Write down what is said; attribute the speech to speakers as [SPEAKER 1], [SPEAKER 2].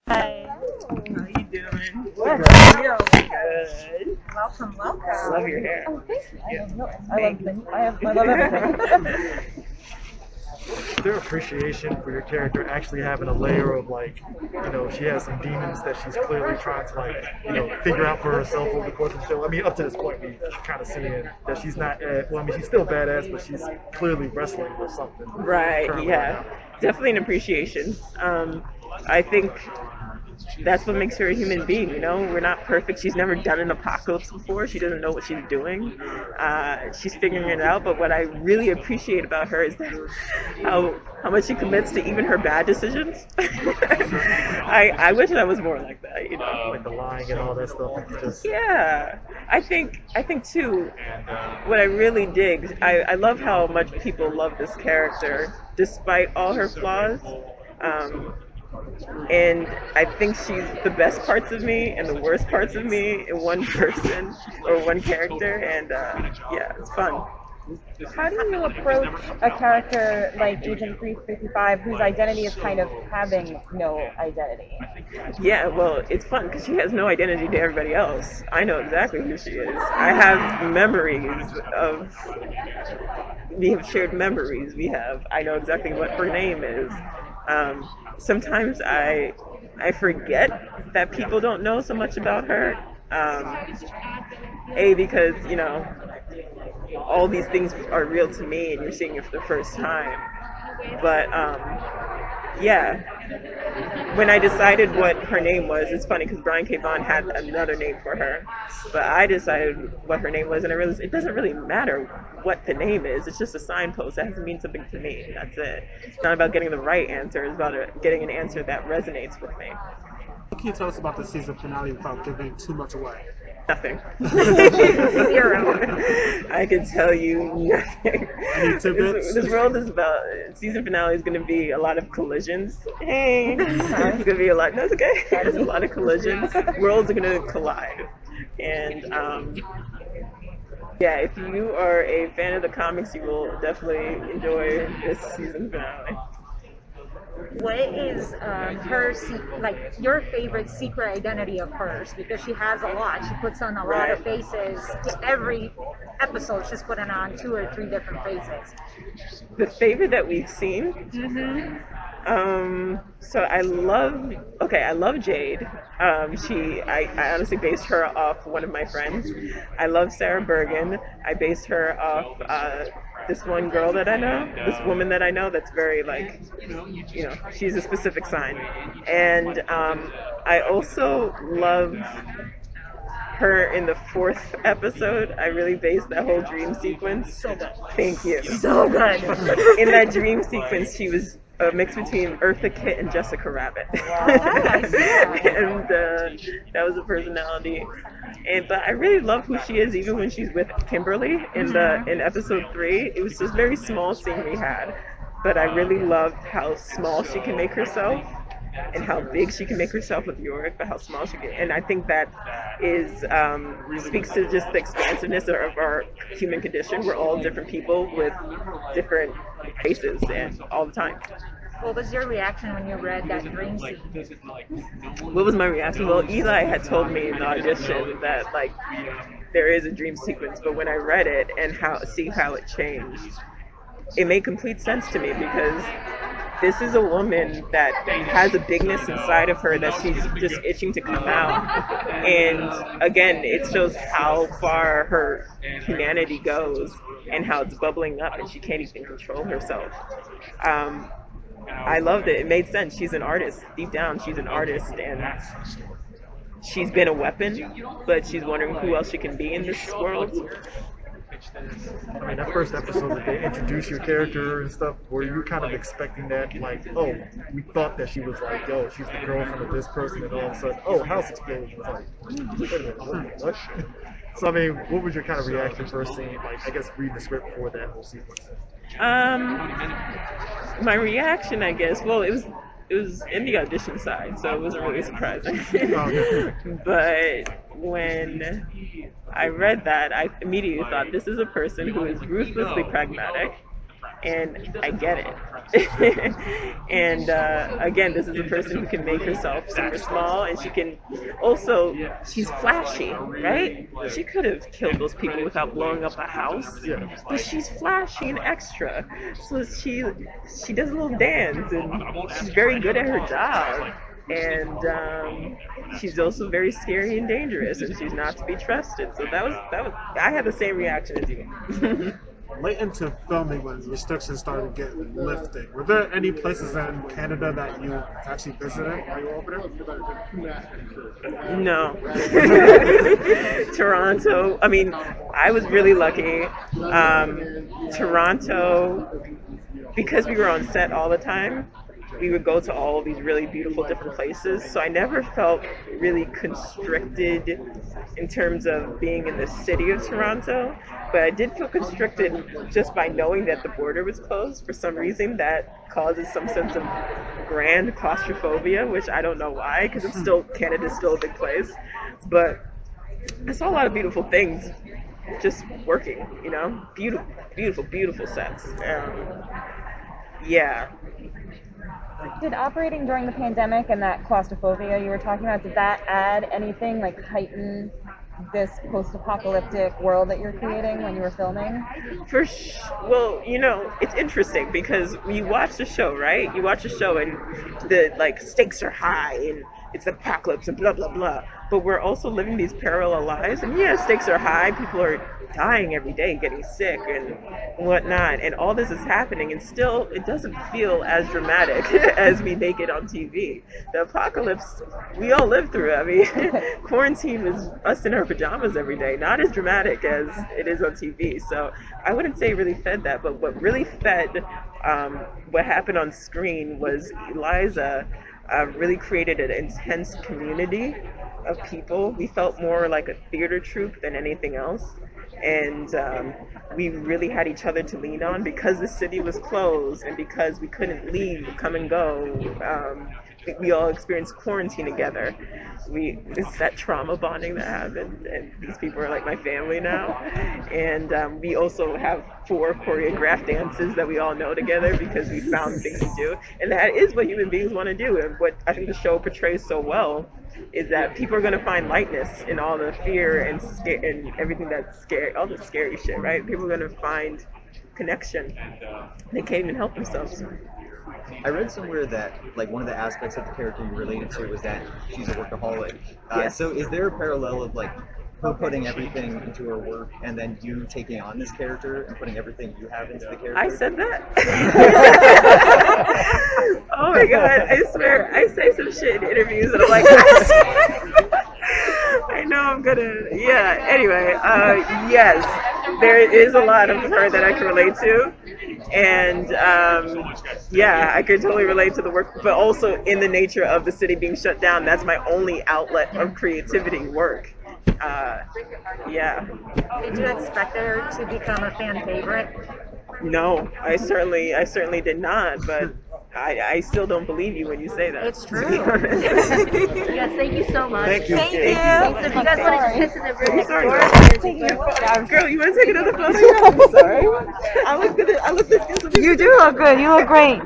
[SPEAKER 1] Hi.
[SPEAKER 2] How you doing?
[SPEAKER 1] Good.
[SPEAKER 2] Good.
[SPEAKER 1] Welcome,
[SPEAKER 2] I
[SPEAKER 1] welcome.
[SPEAKER 2] love your hair.
[SPEAKER 1] Oh, thank you.
[SPEAKER 2] Yeah.
[SPEAKER 1] I love everything.
[SPEAKER 3] Their appreciation for your character actually having a layer of like, she has some demons that she's clearly trying to like, figure out for herself over the course of the show. I mean, up to this point, we kind of seeing that she's not, well, I mean, she's still badass, but she's clearly wrestling with something.
[SPEAKER 2] Right,
[SPEAKER 3] Currently right
[SPEAKER 2] yeah.
[SPEAKER 3] now.
[SPEAKER 2] Definitely an appreciation. I think that's what makes her a human being, you know? We're not perfect. She's never done an apocalypse before. She doesn't know what she's doing. She's figuring it out, but what I really appreciate about her is that how much she commits to even her bad decisions. I wish I was more like that, you know?
[SPEAKER 3] Like the lying and all that stuff. It's just,
[SPEAKER 2] Yeah, I think too. What I really dig, I love how much people love this character despite all her flaws. Um, and I think she's the best parts of me and the worst parts of me in one person or one character, and yeah, it's fun.
[SPEAKER 1] How do you approach a character like Agent 355 whose identity is kind of having no identity?
[SPEAKER 2] Yeah, well, it's fun because she has no identity to everybody else. I know exactly who she is. I have memories of we have shared memories. I know exactly what her name is. Sometimes I forget that people don't know so much about her. Because all these things are real to me, and you're seeing it for the first time. But yeah, when I decided what her name was, it's funny because Brian K. Vaughan had another name for her, but I decided what her name was, and I realized it doesn't really matter what the name is. It's just a signpost. It has to mean something to me. That's it. It's not about getting the right answer. It's about getting an answer that resonates with me.
[SPEAKER 4] What can you tell us about the season finale without giving too much away?
[SPEAKER 2] Nothing.
[SPEAKER 1] Zero.
[SPEAKER 2] I can tell you nothing.
[SPEAKER 4] Any tidbits?
[SPEAKER 2] This world is about season finale is going to be a lot of collisions. Hey, it's going to be a lot. That's okay. There's a lot of collisions. Worlds are going to collide, and yeah, if you are a fan of the comics, you will definitely enjoy this season finale.
[SPEAKER 1] What is like your favorite secret identity of hers? Because she has a lot. She puts on a lot of faces. Every episode, she's putting on 2 or 3 different faces.
[SPEAKER 2] The favorite that we've seen. So I love Jade. I honestly based her off one of my friends. I love Sarah Bergen. I based her off this one girl that I know, this woman that I know that's very like, she's a specific sign. And I also love her in the 4th episode. I really based that whole dream sequence.
[SPEAKER 1] So good.
[SPEAKER 2] Thank you.
[SPEAKER 1] So good.
[SPEAKER 2] In that dream sequence, she was a mix between Eartha Kitt and Jessica Rabbit.
[SPEAKER 1] Nice, yeah.
[SPEAKER 2] And that was a personality. But I really love who she is, even when she's with Kimberly in episode 3. It was just a very small scene we had, but I really loved how small she can make herself and how big she can make herself with Yorick, but how small she can. And I think that is speaks to just the expansiveness of our human condition. We're all different people with different faces, and all the time.
[SPEAKER 1] What was your reaction when you read that dream scene?
[SPEAKER 2] What was my reaction? Well, Eli had told me in the audition that like there is a dream sequence, but when I read it and see how it changed, it made complete sense to me because this is a woman that has a bigness inside of her that she's just itching to come out. And again, it shows how far her humanity goes and how it's bubbling up and she can't even control herself. I loved it. It made sense. She's an artist. Deep down, she's an artist, and she's been a weapon, but she's wondering who else she can be in this world.
[SPEAKER 3] I mean, that first episode that they introduce your character and stuff, were you kind of expecting that, like, oh, we thought that she was like, yo, she's the girlfriend of this person, and all of a sudden, oh, house explosion. Was like, wait a minute, what? So, I mean, what was your kind of reaction first seeing, like, I guess, reading the script for that whole sequence?
[SPEAKER 2] My reaction, I guess, well, it was in the audition side, so it wasn't really surprising. But when I read that, I immediately thought this is a person who is ruthlessly pragmatic and I get it. And again, this is a person who can make herself super small, and she can also, she's flashy, right? She could have killed those people without blowing up a house, but she's flashy and extra. So she does a little dance, and she's very good at her job. And she's also very scary and dangerous, and she's not to be trusted. So that was I had the same reaction as you.
[SPEAKER 4] Late into filming, when restrictions started getting lifted, were there any places in Canada that you actually visited while you were over there?
[SPEAKER 2] No. Toronto. I mean, I was really lucky. Toronto, because we were on set all the time, we would go to all of these really beautiful different places. So I never felt really constricted in terms of being in the city of Toronto. But I did feel constricted just by knowing that the border was closed. For some reason, that causes some sense of grand claustrophobia, which I don't know why, because it's still, Canada's still a big place. But I saw a lot of beautiful things just working, you know? Beautiful, beautiful, beautiful sets. Yeah.
[SPEAKER 5] Did operating during the pandemic and that claustrophobia you were talking about, did that add anything, like heighten this post-apocalyptic world that you're creating when you were filming?
[SPEAKER 2] Well, you know, it's interesting because when you watch the show, right? You watch the show and the stakes are high and it's apocalypse and blah blah blah. But we're also living these parallel lives, and yeah, stakes are high. People are dying every day, getting sick and whatnot, and all this is happening, and still it doesn't feel as dramatic as we make it on TV. The apocalypse, we all live through it. I mean, quarantine is us in our pajamas every day, not as dramatic as it is on TV. So I wouldn't say it really fed that, but what really fed what happened on screen was Eliza really created an intense community of people. We felt more like a theater troupe than anything else. And we really had each other to lean on because the city was closed and because we couldn't leave, come and go. We all experienced quarantine together. It's that trauma bonding that happened, and these people are like my family now. And we also have 4 choreographed dances that we all know together because we found things to do. And that is what human beings want to do. And what I think the show portrays so well is that people are going to find lightness in all the fear and everything that's scary, all the scary shit, right? People are going to find connection. They can't even help themselves.
[SPEAKER 6] I read somewhere that one of the aspects of the character you related to was that she's a workaholic.
[SPEAKER 2] Yes.
[SPEAKER 6] So is there a parallel of her putting everything into her work and then you taking on this character and putting everything you have into the character?
[SPEAKER 2] I said that. Oh my god, I swear, I say some shit in interviews and I'm like, I know I'm gonna, yeah, anyway, yes, there is a lot of her that I can relate to. And yeah, I could totally relate to the work, but also in the nature of the city being shut down, that's my only outlet of creativity, work. Yeah.
[SPEAKER 1] Did you expect her to become a fan favorite?
[SPEAKER 2] No, I certainly did not, but I still don't believe you when you say that.
[SPEAKER 1] It's true.
[SPEAKER 7] Yes, thank you so much.
[SPEAKER 2] Thank you.
[SPEAKER 7] So if you guys want to just piss in the room next
[SPEAKER 2] Sorry.
[SPEAKER 7] door,
[SPEAKER 2] Girl, you want to take another photo? I'm sorry. I look this good.
[SPEAKER 5] You do look good. You look great.